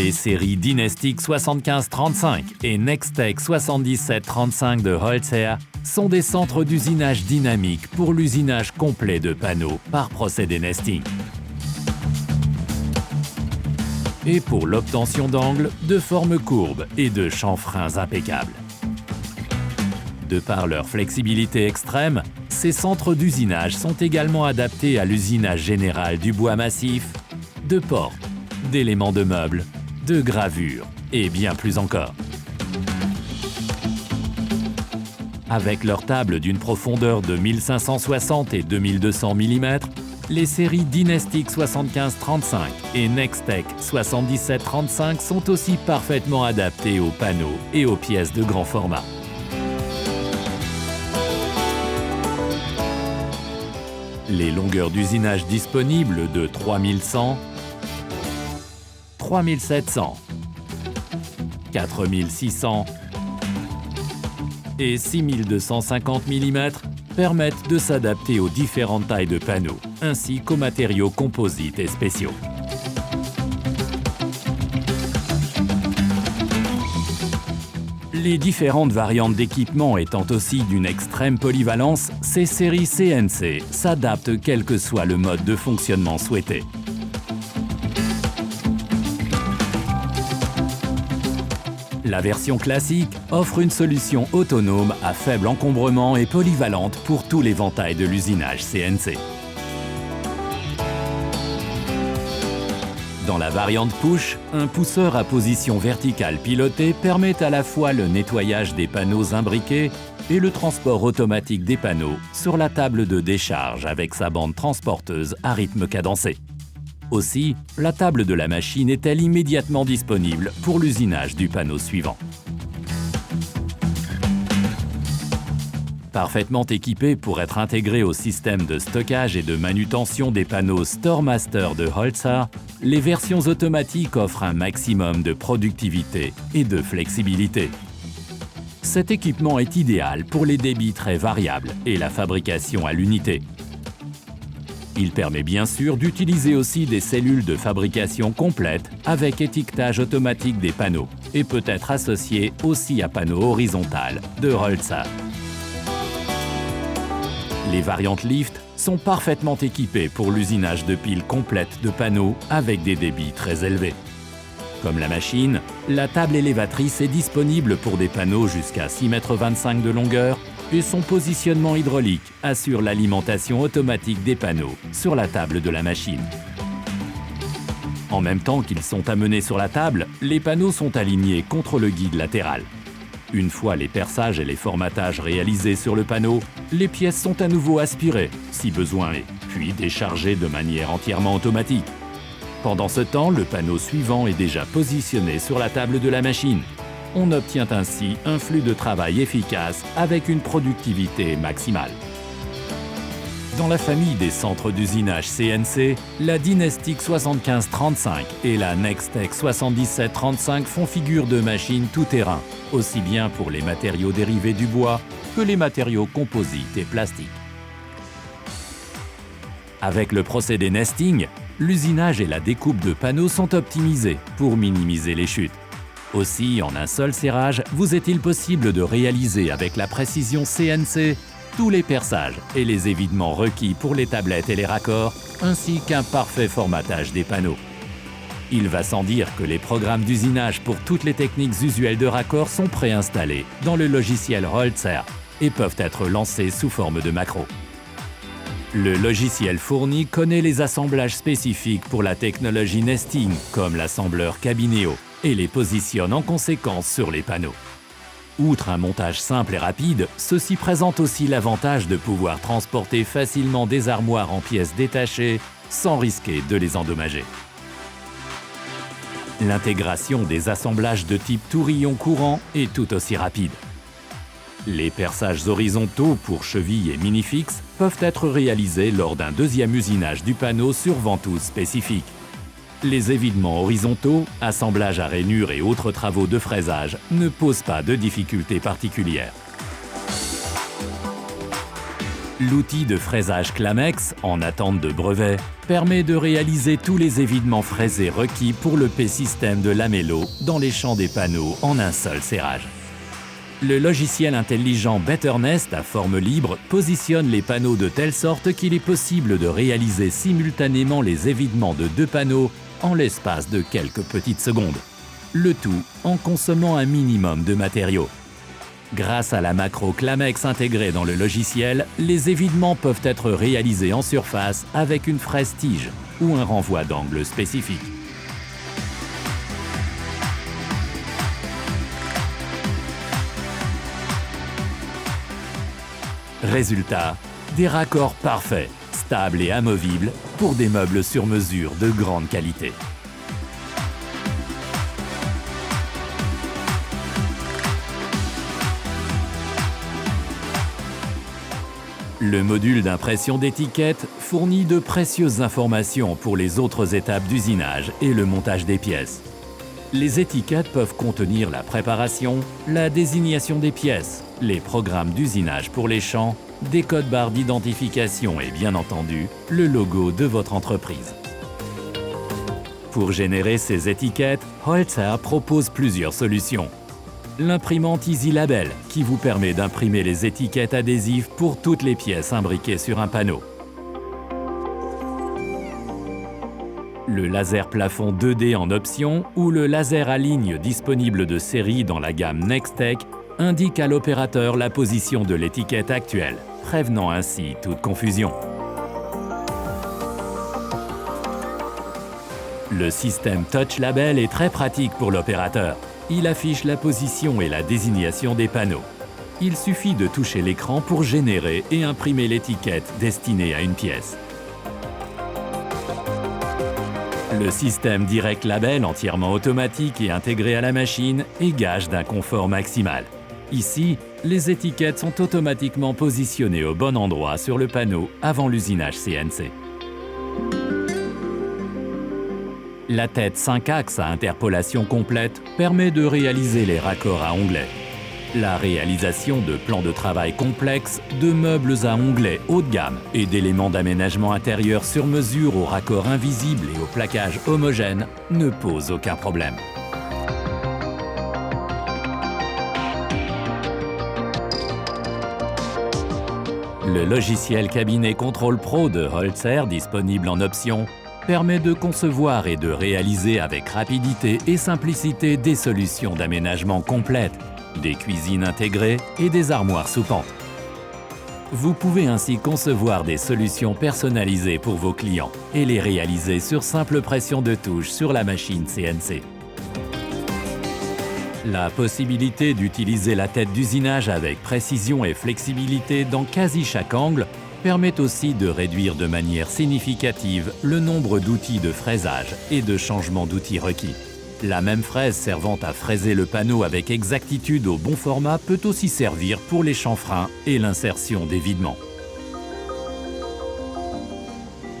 Les séries Dynastic 7535 et Nextech 7735 de Holzer sont des centres d'usinage dynamiques pour l'usinage complet de panneaux par procédé nesting. Et pour l'obtention d'angles, de formes courbes et de chanfreins impeccables. De par leur flexibilité extrême, ces centres d'usinage sont également adaptés à l'usinage général du bois massif, de portes, d'éléments de meubles, de gravures et bien plus encore. Avec leur table d'une profondeur de 1560 et 2200 mm, les séries Dynastic 7535 et Nextech 7735 sont aussi parfaitement adaptées aux panneaux et aux pièces de grand format. Les longueurs d'usinage disponibles de 3100, 3700, 4600 et 6250 mm permettent de s'adapter aux différentes tailles de panneaux, ainsi qu'aux matériaux composites et spéciaux. Les différentes variantes d'équipement étant aussi d'une extrême polyvalence, ces séries CNC s'adaptent quel que soit le mode de fonctionnement souhaité. La version classique offre une solution autonome à faible encombrement et polyvalente pour tout l'éventail de l'usinage CNC. Dans la variante push, un pousseur à position verticale pilotée permet à la fois le nettoyage des panneaux imbriqués et le transport automatique des panneaux sur la table de décharge avec sa bande transporteuse à rythme cadencé. Aussi, la table de la machine est-elle immédiatement disponible pour l'usinage du panneau suivant. Parfaitement équipée pour être intégrée au système de stockage et de manutention des panneaux StoreMaster de Holzer, les versions automatiques offrent un maximum de productivité et de flexibilité. Cet équipement est idéal pour les débits très variables et la fabrication à l'unité. Il permet bien sûr d'utiliser aussi des cellules de fabrication complètes avec étiquetage automatique des panneaux et peut être associé aussi à panneaux horizontal de Holzer. Les variantes Lift sont parfaitement équipées pour l'usinage de piles complètes de panneaux avec des débits très élevés. Comme la machine, la table élévatrice est disponible pour des panneaux jusqu'à 6,25 m de longueur et son positionnement hydraulique assure l'alimentation automatique des panneaux sur la table de la machine. En même temps qu'ils sont amenés sur la table, les panneaux sont alignés contre le guide latéral. Une fois les perçages et les formatages réalisés sur le panneau, les pièces sont à nouveau aspirées, si besoin est, puis déchargées de manière entièrement automatique. Pendant ce temps, le panneau suivant est déjà positionné sur la table de la machine. On obtient ainsi un flux de travail efficace avec une productivité maximale. Dans la famille des centres d'usinage CNC, la Dynastic 7535 et la Nextech 7735 font figure de machines tout-terrain, aussi bien pour les matériaux dérivés du bois que les matériaux composites et plastiques. Avec le procédé nesting, l'usinage et la découpe de panneaux sont optimisés pour minimiser les chutes. Aussi, en un seul serrage, vous est-il possible de réaliser avec la précision CNC tous les perçages et les évidements requis pour les tablettes et les raccords, ainsi qu'un parfait formatage des panneaux. Il va sans dire que les programmes d'usinage pour toutes les techniques usuelles de raccord sont préinstallés dans le logiciel Holzer et peuvent être lancés sous forme de macros. Le logiciel fourni connaît les assemblages spécifiques pour la technologie nesting, comme l'assembleur Cabineo, et les positionne en conséquence sur les panneaux. Outre un montage simple et rapide, ceci présente aussi l'avantage de pouvoir transporter facilement des armoires en pièces détachées sans risquer de les endommager. L'intégration des assemblages de type tourillon courant est tout aussi rapide. Les perçages horizontaux pour chevilles et mini-fixes peuvent être réalisés lors d'un deuxième usinage du panneau sur ventouse spécifique. Les évidements horizontaux, assemblage à rainures et autres travaux de fraisage ne posent pas de difficultés particulières. L'outil de fraisage Clamex, en attente de brevet, permet de réaliser tous les évidements fraisés requis pour le P-système de Lamello dans les champs des panneaux en un seul serrage. Le logiciel intelligent BetterNest à forme libre positionne les panneaux de telle sorte qu'il est possible de réaliser simultanément les évidements de 2 panneaux en l'espace de quelques petites secondes. Le tout en consommant un minimum de matériaux. Grâce à la macro Clamex intégrée dans le logiciel, les évidements peuvent être réalisés en surface avec une fraise tige ou un renvoi d'angle spécifique. Résultat, des raccords parfaits, stables et amovibles pour des meubles sur mesure de grande qualité. Le module d'impression d'étiquettes fournit de précieuses informations pour les autres étapes d'usinage et le montage des pièces. Les étiquettes peuvent contenir la préparation, la désignation des pièces, les programmes d'usinage pour les champs, des codes barres d'identification et bien entendu, le logo de votre entreprise. Pour générer ces étiquettes, Holzer propose plusieurs solutions. L'imprimante Easy Label, qui vous permet d'imprimer les étiquettes adhésives pour toutes les pièces imbriquées sur un panneau. Le laser plafond 2D en option ou le laser à ligne disponible de série dans la gamme Nextech indique à l'opérateur la position de l'étiquette actuelle, prévenant ainsi toute confusion. Le système Touch Label est très pratique pour l'opérateur. Il affiche la position et la désignation des panneaux. Il suffit de toucher l'écran pour générer et imprimer l'étiquette destinée à une pièce. Le système Direct Label entièrement automatique et intégré à la machine est gage d'un confort maximal. Ici, les étiquettes sont automatiquement positionnées au bon endroit sur le panneau avant l'usinage CNC. La tête 5 axes à interpolation complète permet de réaliser les raccords à onglets. La réalisation de plans de travail complexes, de meubles à onglets haut de gamme et d'éléments d'aménagement intérieur sur mesure aux raccords invisibles et au plaquage homogène ne pose aucun problème. Le logiciel Cabinet Control Pro de Holzer, disponible en option, permet de concevoir et de réaliser avec rapidité et simplicité des solutions d'aménagement complètes, des cuisines intégrées et des armoires sous pente. Vous pouvez ainsi concevoir des solutions personnalisées pour vos clients et les réaliser sur simple pression de touche sur la machine CNC. La possibilité d'utiliser la tête d'usinage avec précision et flexibilité dans quasi chaque angle permet aussi de réduire de manière significative le nombre d'outils de fraisage et de changement d'outils requis. La même fraise servant à fraiser le panneau avec exactitude au bon format peut aussi servir pour les chanfreins et l'insertion d'évidements.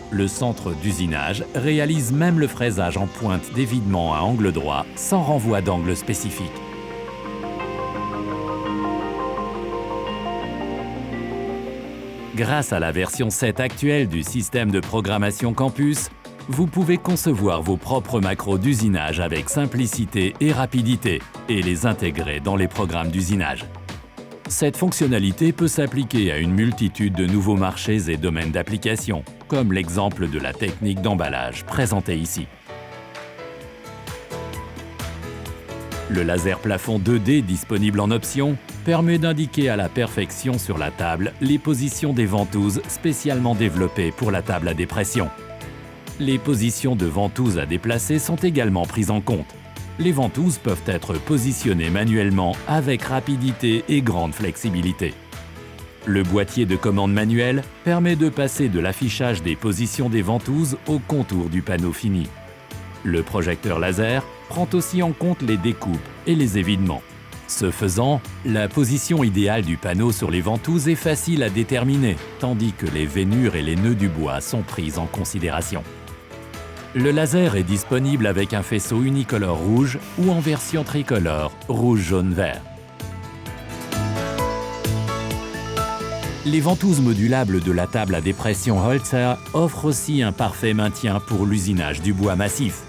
Le centre d'usinage réalise même le fraisage en pointe d'évidement à angle droit sans renvoi d'angle spécifique. Grâce à la version 7 actuelle du système de programmation Campus, vous pouvez concevoir vos propres macros d'usinage avec simplicité et rapidité et les intégrer dans les programmes d'usinage. Cette fonctionnalité peut s'appliquer à une multitude de nouveaux marchés et domaines d'application, comme l'exemple de la technique d'emballage présenté ici. Le laser plafond 2D disponible en option permet d'indiquer à la perfection sur la table les positions des ventouses spécialement développées pour la table à dépression. Les positions de ventouses à déplacer sont également prises en compte. Les ventouses peuvent être positionnées manuellement avec rapidité et grande flexibilité. Le boîtier de commande manuel permet de passer de l'affichage des positions des ventouses au contour du panneau fini. Le projecteur laser prend aussi en compte les découpes et les évidements. Ce faisant, la position idéale du panneau sur les ventouses est facile à déterminer, tandis que les veinures et les nœuds du bois sont prises en considération. Le laser est disponible avec un faisceau unicolore rouge ou en version tricolore rouge-jaune-vert. Les ventouses modulables de la table à dépression Holzer offrent aussi un parfait maintien pour l'usinage du bois massif.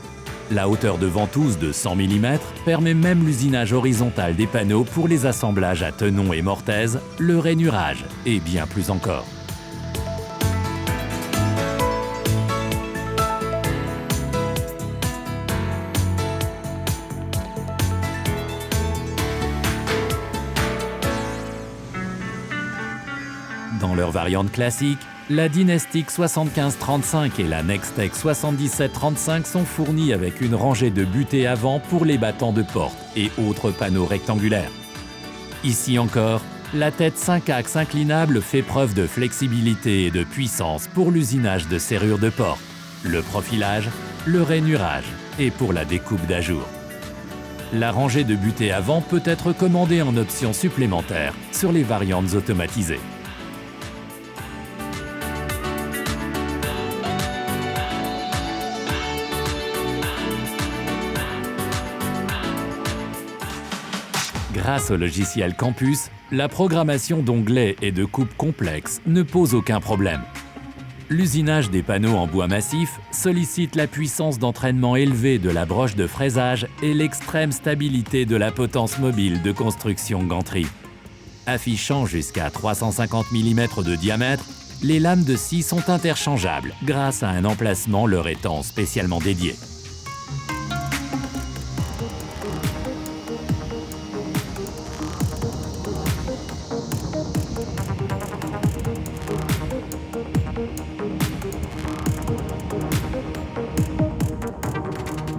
La hauteur de ventouse de 100 mm permet même l'usinage horizontal des panneaux pour les assemblages à tenons et mortaise, le rainurage et bien plus encore. Dans leur variante classique, la Dynastic 7535 et la Nextec 7735 sont fournies avec une rangée de butées avant pour les battants de porte et autres panneaux rectangulaires. Ici encore, la tête 5 axes inclinable fait preuve de flexibilité et de puissance pour l'usinage de serrures de porte, le profilage, le rainurage et pour la découpe d'ajour. La rangée de butées avant peut être commandée en option supplémentaire sur les variantes automatisées. Grâce au logiciel Campus, la programmation d'onglets et de coupes complexes ne pose aucun problème. L'usinage des panneaux en bois massif sollicite la puissance d'entraînement élevée de la broche de fraisage et l'extrême stabilité de la potence mobile de construction ganterie. Affichant jusqu'à 350 mm de diamètre, les lames de scie sont interchangeables grâce à un emplacement leur étant spécialement dédié.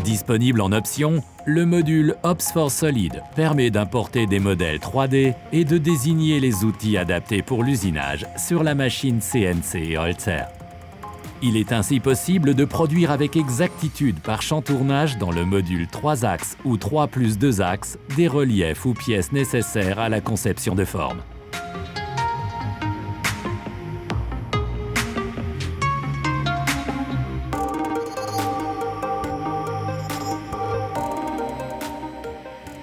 Disponible en option, le module Ops4 Solid permet d'importer des modèles 3D et de désigner les outils adaptés pour l'usinage sur la machine CNC Holzer. Il est ainsi possible de produire avec exactitude par champ tournage dans le module 3 axes ou 3+2 axes des reliefs ou pièces nécessaires à la conception de forme.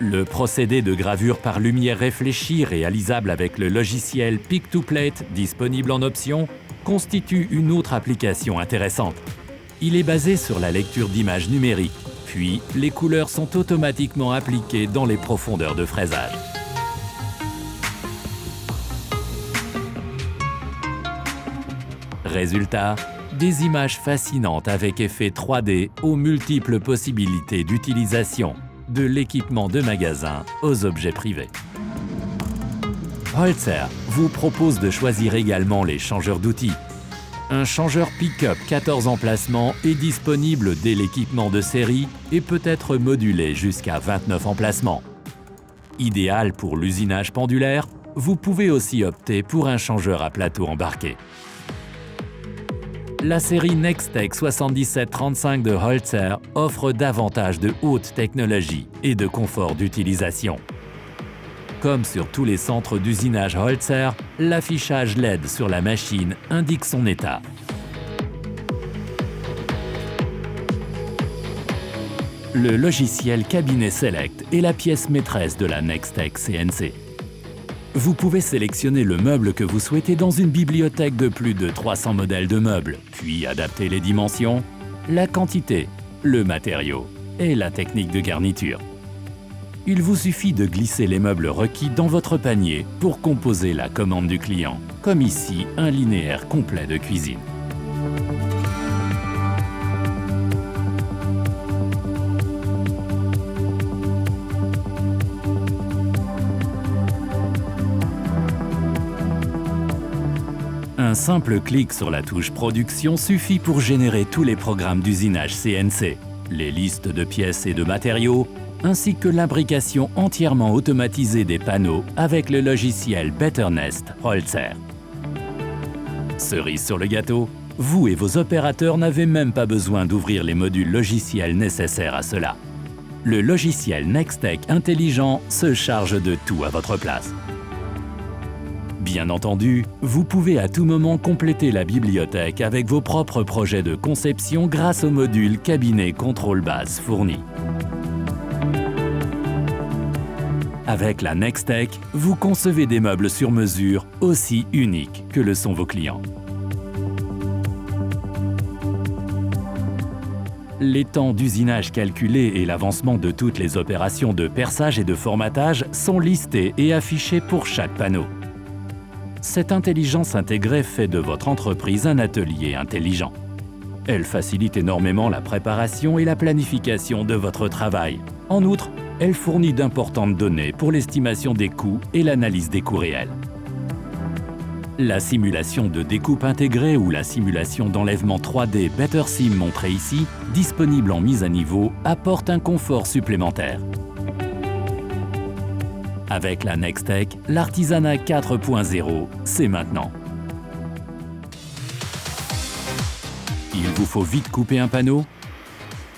Le procédé de gravure par lumière réfléchie réalisable avec le logiciel Pick-to-Plate disponible en option constitue une autre application intéressante. Il est basé sur la lecture d'images numériques, puis les couleurs sont automatiquement appliquées dans les profondeurs de fraisage. Résultat, des images fascinantes avec effet 3D aux multiples possibilités d'utilisation, de l'équipement de magasin aux objets privés. Holzer vous propose de choisir également les changeurs d'outils. Un changeur pick-up 14 emplacements est disponible dès l'équipement de série et peut être modulé jusqu'à 29 emplacements. Idéal pour l'usinage pendulaire, vous pouvez aussi opter pour un changeur à plateau embarqué. La série Nextec 7735 de Holzer offre davantage de haute technologie et de confort d'utilisation. Comme sur tous les centres d'usinage Holzer, l'affichage LED sur la machine indique son état. Le logiciel Cabinet Select est la pièce maîtresse de la Nextec CNC. Vous pouvez sélectionner le meuble que vous souhaitez dans une bibliothèque de plus de 300 modèles de meubles, puis adapter les dimensions, la quantité, le matériau et la technique de garniture. Il vous suffit de glisser les meubles requis dans votre panier pour composer la commande du client, comme ici un linéaire complet de cuisine. Un simple clic sur la touche Production suffit pour générer tous les programmes d'usinage CNC, les listes de pièces et de matériaux, ainsi que l'imbrication entièrement automatisée des panneaux avec le logiciel BetterNest Holzer. Cerise sur le gâteau, vous et vos opérateurs n'avez même pas besoin d'ouvrir les modules logiciels nécessaires à cela. Le logiciel Nextec intelligent se charge de tout à votre place. Bien entendu, vous pouvez à tout moment compléter la bibliothèque avec vos propres projets de conception grâce au module Cabinet Contrôle Base fourni. Avec la Nextech, vous concevez des meubles sur mesure aussi uniques que le sont vos clients. Les temps d'usinage calculés et l'avancement de toutes les opérations de perçage et de formatage sont listés et affichés pour chaque panneau. Cette intelligence intégrée fait de votre entreprise un atelier intelligent. Elle facilite énormément la préparation et la planification de votre travail. En outre, elle fournit d'importantes données pour l'estimation des coûts et l'analyse des coûts réels. La simulation de découpe intégrée ou la simulation d'enlèvement 3D BetterSim montrée ici, disponible en mise à niveau, apporte un confort supplémentaire. Avec la Nextech, l'artisanat 4.0, c'est maintenant. Il vous faut vite couper un panneau?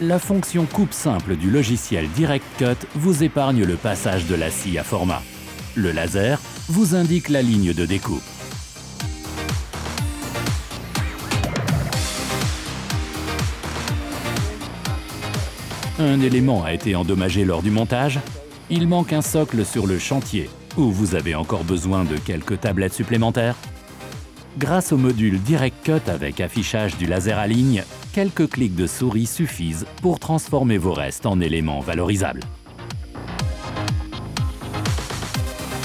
La fonction coupe simple du logiciel Direct Cut vous épargne le passage de la scie à format. Le laser vous indique la ligne de découpe. Un élément a été endommagé lors du montage. Il manque un socle sur le chantier, ou vous avez encore besoin de quelques tablettes supplémentaires. Grâce au module Direct Cut avec affichage du laser à ligne, quelques clics de souris suffisent pour transformer vos restes en éléments valorisables.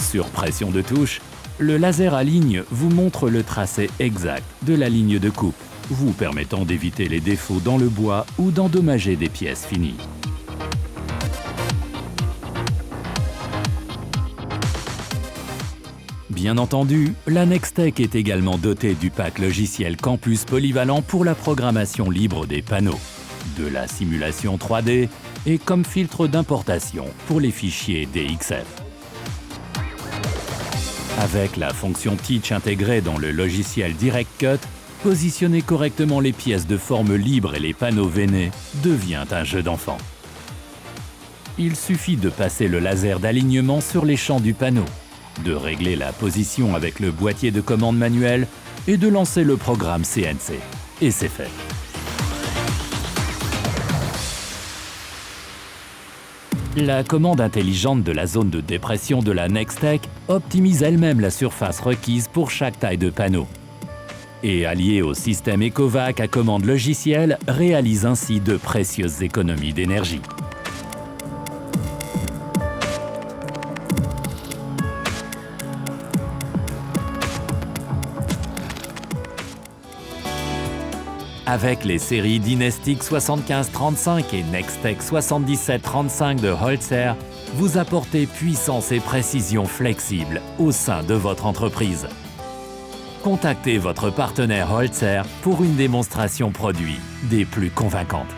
Sur pression de touche, le laser à ligne vous montre le tracé exact de la ligne de coupe, vous permettant d'éviter les défauts dans le bois ou d'endommager des pièces finies. Bien entendu, la Nextech est également dotée du pack logiciel Campus polyvalent pour la programmation libre des panneaux, de la simulation 3D et comme filtre d'importation pour les fichiers DXF. Avec la fonction Teach intégrée dans le logiciel Direct Cut, positionner correctement les pièces de forme libre et les panneaux veinés devient un jeu d'enfant. Il suffit de passer le laser d'alignement sur les champs du panneau, de régler la position avec le boîtier de commande manuel et de lancer le programme CNC. Et c'est fait. La commande intelligente de la zone de dépression de la Nextech optimise elle-même la surface requise pour chaque taille de panneau. Et allié au système Ecovac à commande logicielle, réalise ainsi de précieuses économies d'énergie. Avec les séries Dynastic 7535 et Nextech 7735 de Holzer, vous apportez puissance et précision flexible au sein de votre entreprise. Contactez votre partenaire Holzer pour une démonstration produit des plus convaincantes.